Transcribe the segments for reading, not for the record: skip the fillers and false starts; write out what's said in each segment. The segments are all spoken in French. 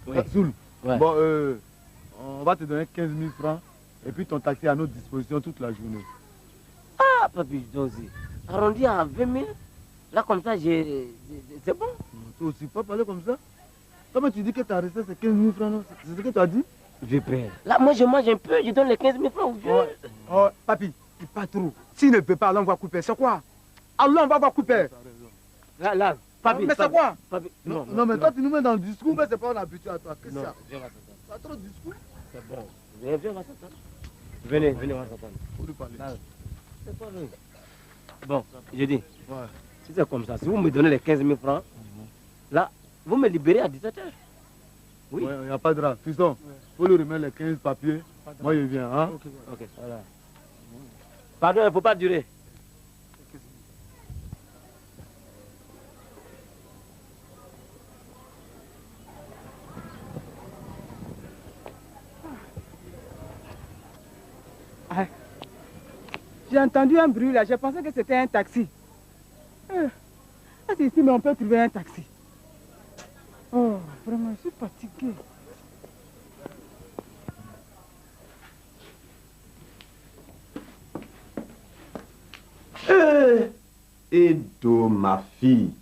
Oui. Zoul. Ouais. Bon, on va te donner 15 000 francs et puis ton taxi est à notre disposition toute la journée. Ah, papi, toi aussi. Arrondi à 20 000. Là, comme ça, c'est bon. Toi aussi, pas parler comme ça. Comment tu dis que ta recette c'est 15 000 francs, non? C'est ce que tu as dit? Je paie. Là, moi, je mange un peu, je donne les 15 000 francs au vieux. Oh, papi, il pas trop. S'il ne peut pas, alors on va couper. C'est quoi? Alors on va voir couper. Là, papi. Mais c'est quoi? Papi, non, mais toi, tu nous mets dans le discours, mais c'est pas un habitué à toi. Qu'est-ce que c'est? Tu as trop de discours. C'est bon. Viens, on va s'entendre. Venez, on va s'entendre. Faut lui parler. C'est pas vrai. Bon, je dis, ouais. Si c'est comme ça, si vous me donnez les 15 000 francs, là, vous me libérez à 17 h. Oui. Il n'y a pas de drap. Fiston, faut lui remettre les 15 papiers. Moi, je viens. Hein? Ok, voilà. Pardon, il ne faut pas durer. Ah. J'ai entendu un bruit là, j'ai pensé que c'était un taxi. C'est ici, mais on peut trouver un taxi. Oh, vraiment, je suis fatiguée. Edo, ma fille,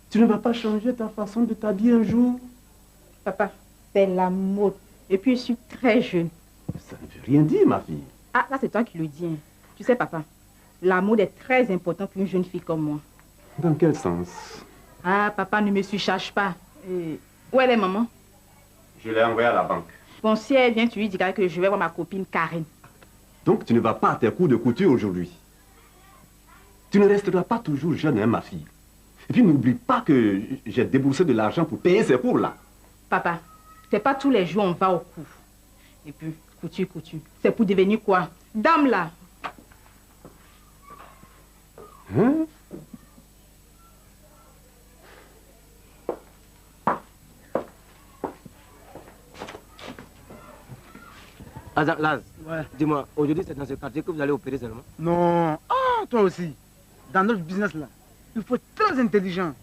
tu ne vas pas changer ta façon de t'habiller un jour? Papa, c'est la mode. Et puis, je suis très jeune. Ça ne veut rien dire, ma fille. Ah, là, c'est toi qui le dis. Hein. Tu sais, papa, la mode est très importante pour une jeune fille comme moi. Dans quel sens? Ah, papa, ne me surcharge pas. Où est maman? Je l'ai envoyée à la banque. Bon, si elle vient, tu lui diras que je vais voir ma copine Karen. Donc, tu ne vas pas à tes cours de couture aujourd'hui? Tu ne resteras pas toujours jeune, hein, ma fille. Et puis, n'oublie pas que j'ai déboursé de l'argent pour payer ces cours-là. Papa, c'est pas tous les jours on va au cours. Et puis, couture. C'est pour devenir quoi? Dame, là. Hein? Laz, ouais. Dis-moi, aujourd'hui c'est dans ce quartier que vous allez opérer seulement? Non. Ah, toi aussi. Dans notre business là, il faut être très intelligent.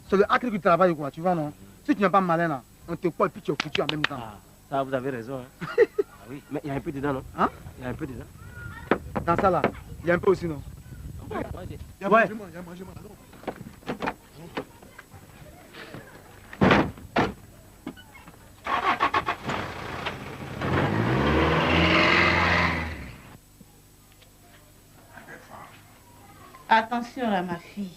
C'est le hacker qui travaille quoi, tu vois non? Si tu n'es pas malin là, on te croit et puis tu es foutu en même temps. Ah, ça vous avez raison. Hein. Ah oui, mais il y a un peu dedans, non? Hein? Il y a un peu dedans. Dans ça là, il y a un peu aussi non? Ouais. Il y a mangé, moi. Attention là, ma fille.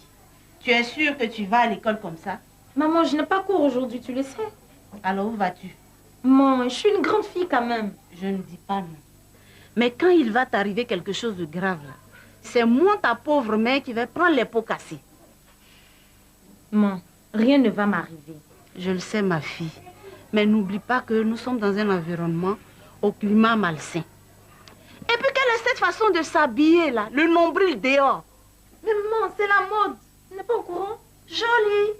Tu es sûre que tu vas à l'école comme ça? Maman, je n'ai pas cours aujourd'hui, tu le sais. Alors où vas-tu? Maman, je suis une grande fille quand même. Je ne dis pas non. Mais quand il va t'arriver quelque chose de grave là, c'est moi, ta pauvre mère, qui va prendre les pots cassés. Maman, rien ne va m'arriver. Je le sais, ma fille. Mais n'oublie pas que nous sommes dans un environnement au climat malsain. Et puis quelle est cette façon de s'habiller là? Le nombril dehors. Mais maman, c'est la mode. Tu n'es pas au courant? Joli.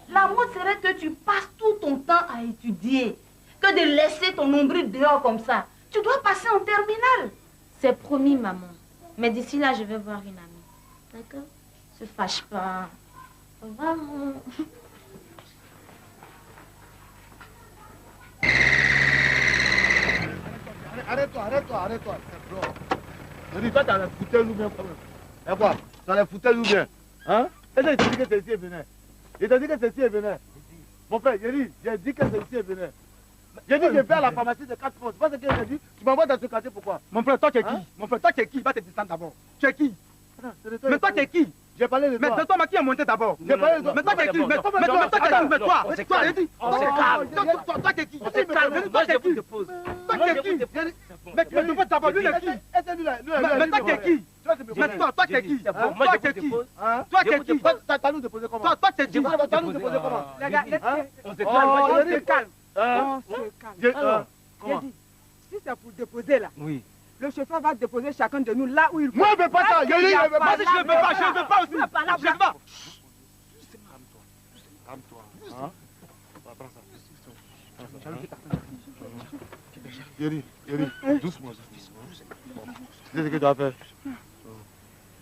La mode serait que tu passes tout ton temps à étudier. Que de laisser ton nombril dehors comme ça. Tu dois passer en terminale. C'est promis, maman. Mais d'ici là, je vais voir une amie. D'accord? Ne se fâche pas. Au revoir, maman. Arrête-toi. Je dis, toi, t'as les fouteuils ou bien quand même? Et quoi? T'as les fouteuils ou bien? Hein? Est-ce que je t'ai dit que celle-ci est vénère? Il t'a dit que celle-ci est vénère. Mon frère, j'ai dit que celle-ci est vénère. J'ai dit que je vais à la pharmacie de 4 fonds. C'est pas ce que j'ai dit. Tu m'envoies dans ce quartier pourquoi? Mon frère, toi tu es qui? Mon frère, toi tu es qui? Va te descendre d'abord. Tu es qui? Mais toi tu es qui? J'ai parlé de toi. Mais c'est toi qui est monté d'abord. J'ai parlé de toi. Mais toi tu es qui? Mais toi, toi tu es qui? On se calme. Moi, je vous dépose. Toi tu es qui? Mais tu me d'abord, lui il est qui? Mais toi tu es qui? Mais toi tu es qui? Moi, je vous dépose. Toi tu es qui? T'as nous déposé comment? Toi tu es qui? T'as nous déposé comment? Les gars, On se calme. on se calme. On se calme. J'ai dit, si c'est pour déposer là, oui. Le chauffeur va déposer chacun de nous là où il faut. Moi, je ne veux pas ça. Je ne veux pas. Je ne veux pas. Je ne veux pas aussi. Je ne veux pas. Calme-toi. Prends ça. Yeri, doucement. Tu sais ce que tu dois faire.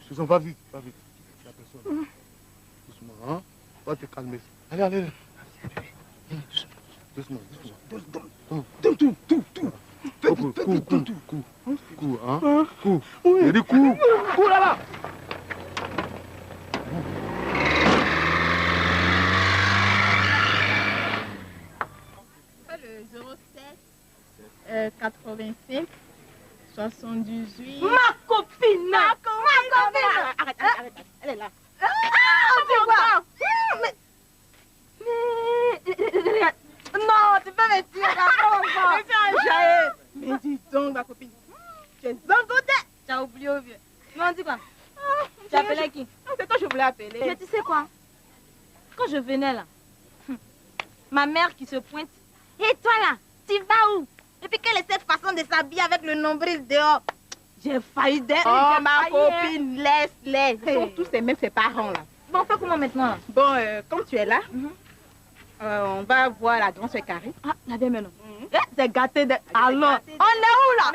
Doucement, pas vite. Il y a personne. Doucement, hein. Va te calmer. Allez. Doucement. Donne tout. Fais Coup, vite, donne tout. coup, hein? Coup. Il a dit coup. Cours là-bas. Le 07 85 78. Ma copine. Arrête. Elle est là. Non, tu peux me dire. Mais dis donc, ma copine. Tu es d'un côté. Tu as oublié au vieux. Non, dis quoi? Tu appelais qui? C'est toi que je voulais appeler. Mais tu sais quoi? Quand je venais là, ma mère qui se pointe. Et toi là, tu vas où? Et puis quelle est cette façon de s'habiller avec le nombril dehors? J'ai failli d'être. Oh, ma copine, laisse-les. Ils sont tous et même ses parents là. Bon, on fait comment maintenant là? Bon, comme tu es là, on va voir la grande soeur Carrie. Ah, la bien maintenant. C'est gâté de... Alors, on est où là?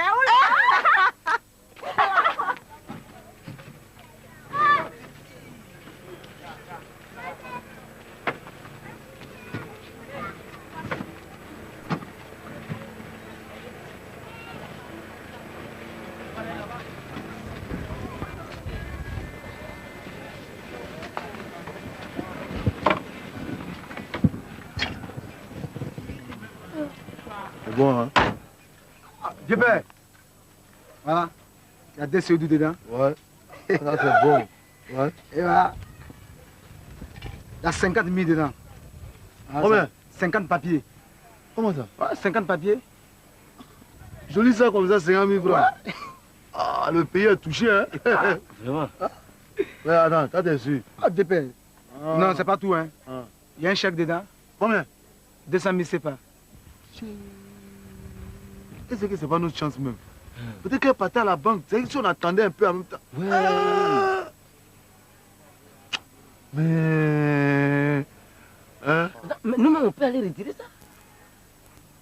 C'est bon, hein? Vieux père. Voilà. Il y a 2 CO2 dedans. Ouais. Ça, c'est bon. Ouais. Et voilà. Il y a 50 000 dedans. Voilà, Combien? 50 papiers. Comment ça? Ouais, 50 papiers. Je lis ça comme ça, 50 000 francs. Ah, le pays est touché, hein? Vraiment. Ouais, attends, t'as des sûr. Ah, vieux père. Ah. Non, c'est pas tout, hein. Ah. Il y a un chèque dedans. Combien? 200 000 CFA. Qu'est-ce que c'est pas notre chance même? Peut-être qu'elle partait à la banque. C'est que si on attendait un peu en même temps. Ouais. Ah. Mais... Hein? Mais nous-mêmes, on peut aller retirer ça.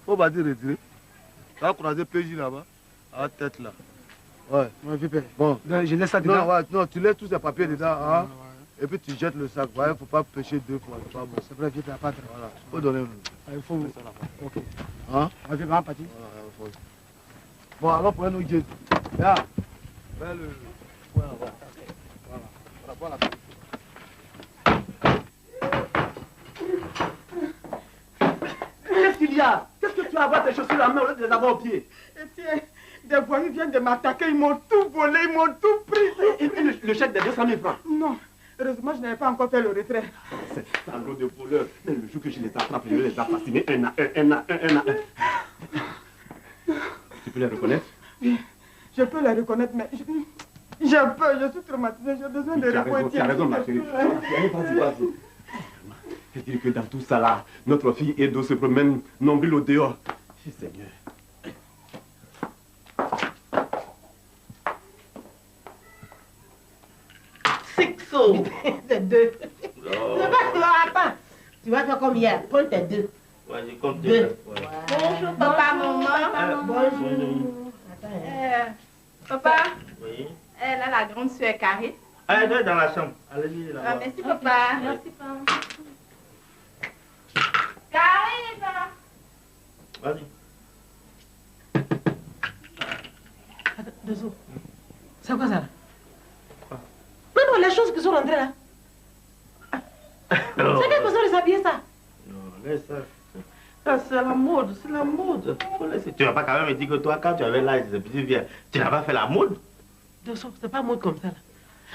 Faut pas dire retirer. Tu as croisé PJ là-bas. À la tête là. Ouais. Ouais, vieux père. Bon. Donc, je laisse ça dedans. Non, ouais, non, tu laisses tous ces papiers dedans. Hein? Et puis tu jettes le sac. Ouais, faut pas pêcher 2 fois. C'est pas bon. C'est vrai, vieux père, pas de... Voilà. Faut donner. Il faut... Ok. Hein? On va partir. Ouais, faut... Bon, alors prenez-nous Jésus. Là. Fais le point là-bas. Voilà. Voilà, voilà. Qu'est-ce qu'il y a? Qu'est-ce que tu as à avoir tes chaussures à main au lieu de les avoir aux pieds? Des voyous viennent de m'attaquer, ils m'ont tout volé, ils m'ont tout pris. Et le chèque des 200 000 francs? Non, heureusement, je n'avais pas encore fait le retrait. C'est salaud de voleurs. Mais le jour que je les attrape, je vais les assassiner un à un. Tu peux les reconnaître? Oui, je peux les reconnaître, mais j'ai peur, je suis traumatisée, j'ai besoin de repos. Tu as raison, ma chérie. Vas-y. C'est-à-dire que dans tout ça là, notre fille Edo se promène nombril au dehors. Seigneur. C'est 2. Non, attends. Tu vas faire comme hier. Prends tes 2. Ouais, je compte 2. deux. Bonjour, papa, maman. Bonjour. Papa, Oui. elle a la grande soeur Carrie. Allez, deux dans la chambre. Allez-y là-bas. Ah, merci, papa. Merci, papa. Carrie, Vas-y. Deux autres. C'est quoi ça là? Même les choses qui sont rentrées là. C'est quelle façon de s'habiller ça? Non, laisse ça. Ça, c'est la mode, c'est la mode. Faut laisser. Tu vas pas quand même me dire que toi, quand tu avais l'âge de petit vieux, tu n'as pas fait la mode? Deux autres, c'est pas mode comme ça là.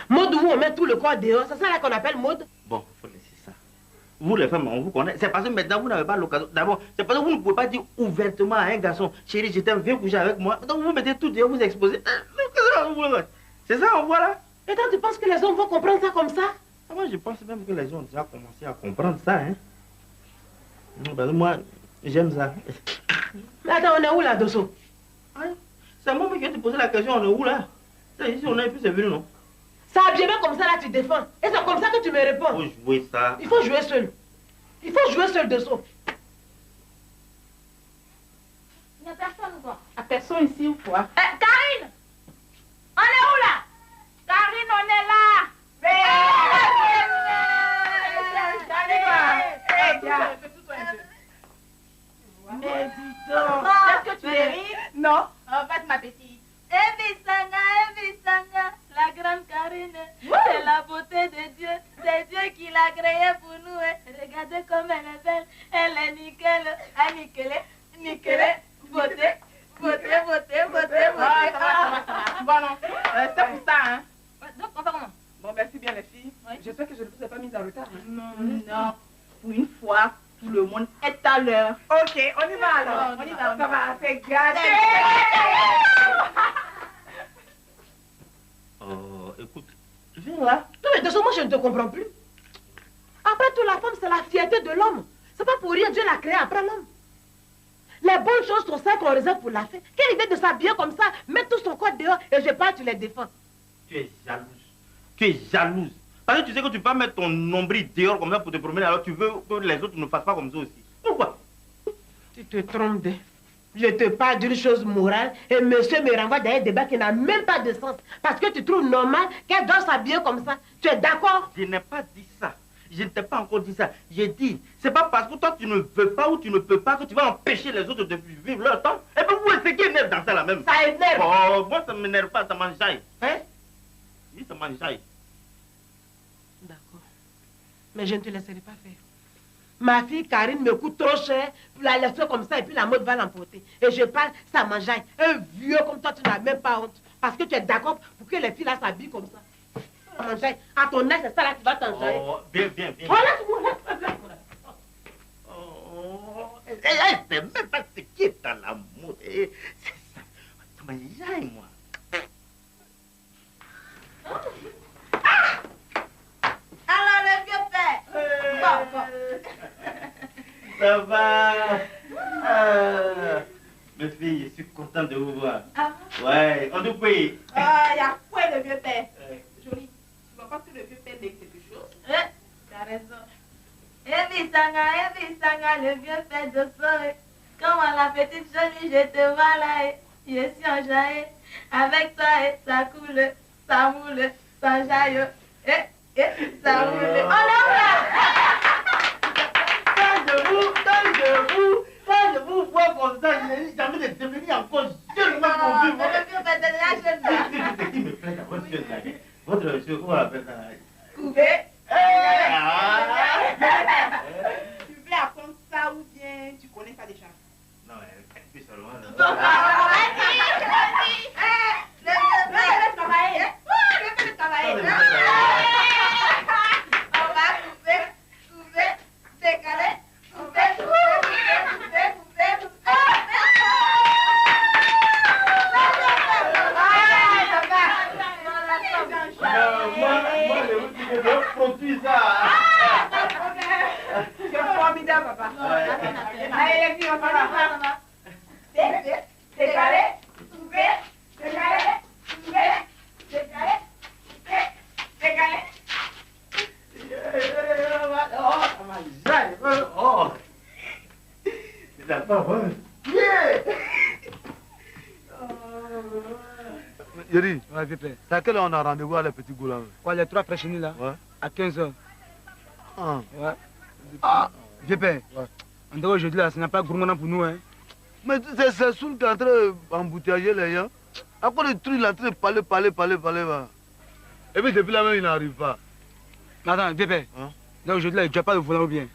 Mode où on met tout le corps dehors, c'est ça là qu'on appelle mode? Bon, faut laisser ça. Vous les femmes, on vous connaît. C'est parce que maintenant, vous n'avez pas l'occasion. D'abord, c'est parce que vous ne pouvez pas dire ouvertement à un garçon, chérie, je t'aime, viens coucher avec moi. Donc vous mettez tout dehors, vous exposez. C'est ça, on voit là. Et toi, tu penses que les hommes vont comprendre ça comme ça? Moi, je pense même que les gens ont déjà commencé à comprendre ça, hein. Non, parce que moi, j'aime ça. Mais attends, on est où là, Dosso? C'est moi qui ai te posé la question, on est où là? C'est ici, on est, puis c'est venu, non? Ça habillement comme ça là, tu défends. Et c'est comme ça que tu me réponds. Il faut jouer ça. Il faut jouer seul. Il faut jouer seul, Dosso. Il n'y a personne ou quoi? À personne ici ou quoi? Karine! On est où là? Karine, on est là! la beauté de Dieu. C'est Dieu qui l'a créée pour nous. Hein. Regardez comme elle est belle. Elle est nickel. Ah, nickel. Nickel. Beauté. Beauté, beauté, beauté, beauté. Bon, non. C'est pour ça, hein. Donc, on fait comment? Bon, merci bien, les filles. Oui. J'espère que je ne vous ai pas mis en retard. Hein. Non. Pour une fois, tout le monde est à l'heure. Ok, on y va alors. On y va. Ça va, c'est gâté. Oh, écoute, viens là. Non, mais de ce moment, je ne te comprends plus. Après tout, la femme, c'est la fierté de l'homme. C'est pas pour rien, Dieu l'a créé après l'homme. Les bonnes choses sont celles qu'on réserve pour la fête. Quelle idée de s'habiller comme ça, mettre tout son corps dehors et je pars, tu les défends. Tu es jalouse. Tu es jalouse. Parce que tu sais que tu peux pas mettre ton nombril dehors comme ça pour te promener, alors tu veux que les autres ne fassent pas comme ça aussi. Pourquoi? Tu te trompes de... Je te parle d'une chose morale et monsieur me renvoie dans un débat qui n'a même pas de sens. Parce que tu trouves normal qu'elle doit s'habiller comme ça. Tu es d'accord? Je n'ai pas dit ça. Je ne t'ai pas encore dit ça. J'ai dit, c'est pas parce que toi tu ne veux pas ou tu ne peux pas que tu vas empêcher les autres de vivre leur temps. Et puis vous, c'est qui énerve dans ça là même? Ça énerve. Oh, moi ça m'énerve pas, ça m'enjaille. Hein? Oui, ça m'enjaille. D'accord. Mais je ne te laisserai pas faire. Ma fille Karine me coûte trop cher pour la laisser comme ça et puis la mode va l'emporter. Et je parle, ça m'enjaille. Un vieux comme toi, tu n'as même pas honte. Parce que tu es d'accord pour que les filles là s'habillent comme ça. Ça m'enjaille. À ton âge, c'est ça là qui va t'enjailler. Oh, bien, bien, bien. Oh, laisse-moi, laisse-moi. Oh, elle sait même pas ce qui est dans la mode. C'est ça. Ça m'enjaille, moi. Alors, le vieux père. Bon. Ça va. Mes filles, je suis content de vous voir. Ah. Ouais, on nous paye. Ah, il y a quoi le vieux père? Jolie, tu vois pas que le vieux père dit quelque chose? Tu as raison. Sanga, le vieux père de soirée. Comment la petite jolie, je te vois là. Je suis enjaillée. Avec toi, ça coule, ça moule, ça jaille. Ça roule. Oh là! Quand je vous vois comme ça, je n'ai jamais de devenir encore jeune. Non, mais le vieux père de la jeune là. C'est qui me plaît dans votre jeune là? Votre monsieur, comment on appelle ça? Coupé. Tu veux apprendre ça ou bien tu connais ça déjà? Non, elle puis seulement. Le vieux père travailler. Le vieux travailler. On va couper, décaler, couper. Moi, je vous dis que je produis ça. C'est formidable, papa. Allez, les filles, on va. Décaler, couper, décaler, décaler. Oh, ça m'enjaille. Oh. C'est la parole. Yeah. Yeri, Ouais, vieux père. c'est à quelle heure on a rendez-vous à la petite goula? Ouais, les 3 fraîchis là. Ouais. À 15h. Ah. Ouais. Ah, vieux père. Ouais. En dehors aujourd'hui là, ce n'est pas gourmand pour nous, hein. Mais c'est Soul qui est en train d'embouteiller les gens. À quoi le truc, il est en train de parler, va. Et puis depuis là même, il n'arrive pas. Mais attends, vieux père. Hein? Là aujourd'hui là, il ne doit pas le volant ou bien.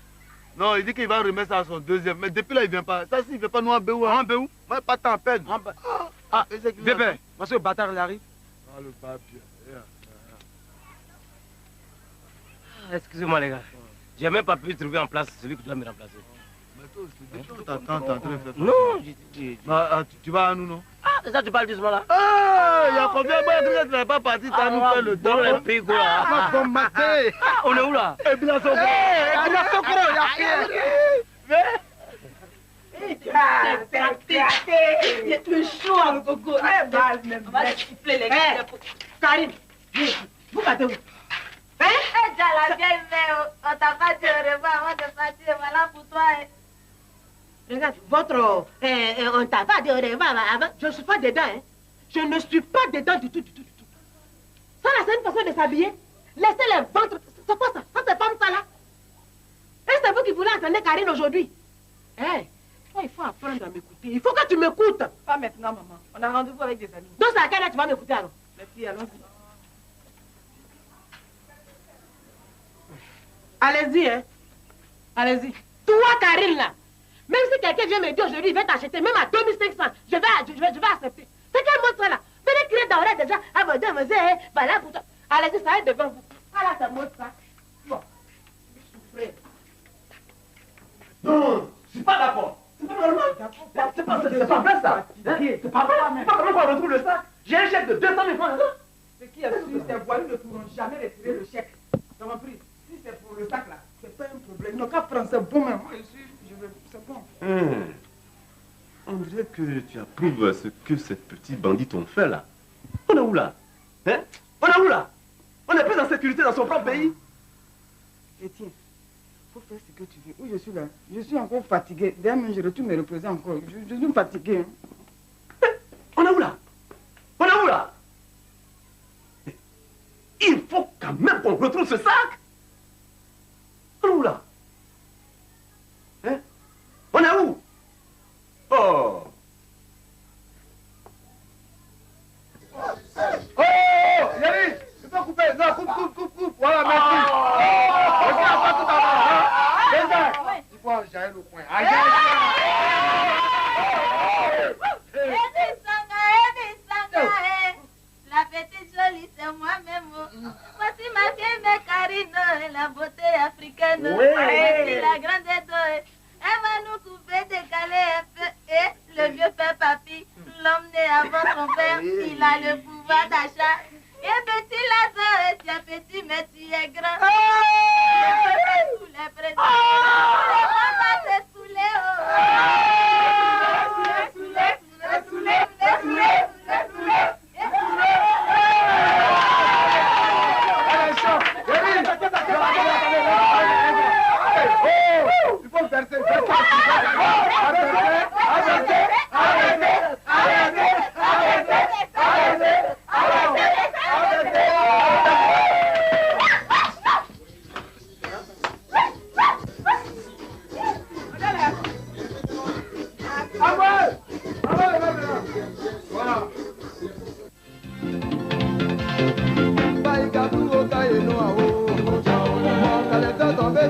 Non, il dit qu'il va remettre ça à son deuxième. Mais depuis là, il ne vient pas. Ça, s'il ne vient pas, nous en béou. En Béou? Moi, pas tant à peine. Ah, vieux père, parce que le bâtard il arrive. Ah, le papier. Excusez-moi les gars. J'ai même pas pu trouver en place celui qui doit me remplacer. Mais toi, c'est depuis t'attends, t'es en train de faire. Non, tu vas à nous, non? Ah, c'est ça tu parles doucement là. Ah, il y a combien de temps que tu n'es pas parti, tu as nous fait le temps. Les pigots là. Bon matin. On est où là? Et bien, ça Tu es chaud à gogo. On va siffler les gars. Karine, vous partez où? Hein? Déjà la vieille mère, on t'a pas dit au revoir avant de partir, voilà pour toi. Regarde, on t'a pas dit au revoir avant. Je ne suis pas dedans, hein. Je ne suis pas dedans du tout. Ça là, c'est une façon de s'habiller. Laissez les ventres. C'est quoi ça? Ça, c'est pas ça là. Et c'est vous qui voulez entendre Karine aujourd'hui. Hé, toi, il faut apprendre à m'écouter. Il faut que tu m'écoutes. Pas maintenant, maman. On a rendez-vous avec des amis. Donc, c'est à quelle heure tu vas m'écouter alors? Les filles, allons-y. Allez-y, hein. Allez-y. Toi, Karine, là. Même si quelqu'un vient me dire aujourd'hui, il va t'acheter, même à 2500, je vais accepter. C'est quel mot ça, là? Venez crier dans l'oreille déjà. Ah, mon Dieu, voilà pour toi. Allez-y, ça va être devant vous. Ah, là, c'est mot ça. Bon. Souffrez. Non, je suis pas d'accord. C'est pas normal. C'est pas vrai ça. C'est pas vrai. C'est pas vrai qu'on retrouve le sac. J'ai un chèque de 200 000 francs. Ce qui est sûr, ces voyous ne pourront jamais retirer le chèque. T'as compris? Si c'est pour le sac là, c'est pas un problème. Ils n'ont qu'à prendre, c'est bon, mais moi c'est bon. On dirait que tu approuves ce que ces petits bandits t'ont fait là. On est où là? Hein? On est où là? On n'est plus en sécurité dans son propre pays. Et tiens, faut faire ce que tu veux. Où je suis là? Je suis encore fatigué. D'ailleurs, je retourne me reposer encore. Je suis fatigué. Hein? On est où là? On est où là? Il faut quand même qu'on retrouve ce sac. On est où là? Hein? On est où? Oh! Oh! Yari! Tu peux couper? Non, coupe. Voilà, merci. Merci à toi tout à l'heure. Il faut enjailler le coin. La petite jolie, c'est moi-même. Voici ma vieille Karine, la beauté africaine. Voici la grande Edo. Elle va nous couper, décaler un peu. Et le vieux père papy, l'homme né avant son père, il a le pouvoir d'achat. Et petit Lazare, tu es petit, mais tu es grand. Sous les présidents. On va te saouler. Il faut verser.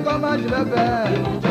Comment je vais faire?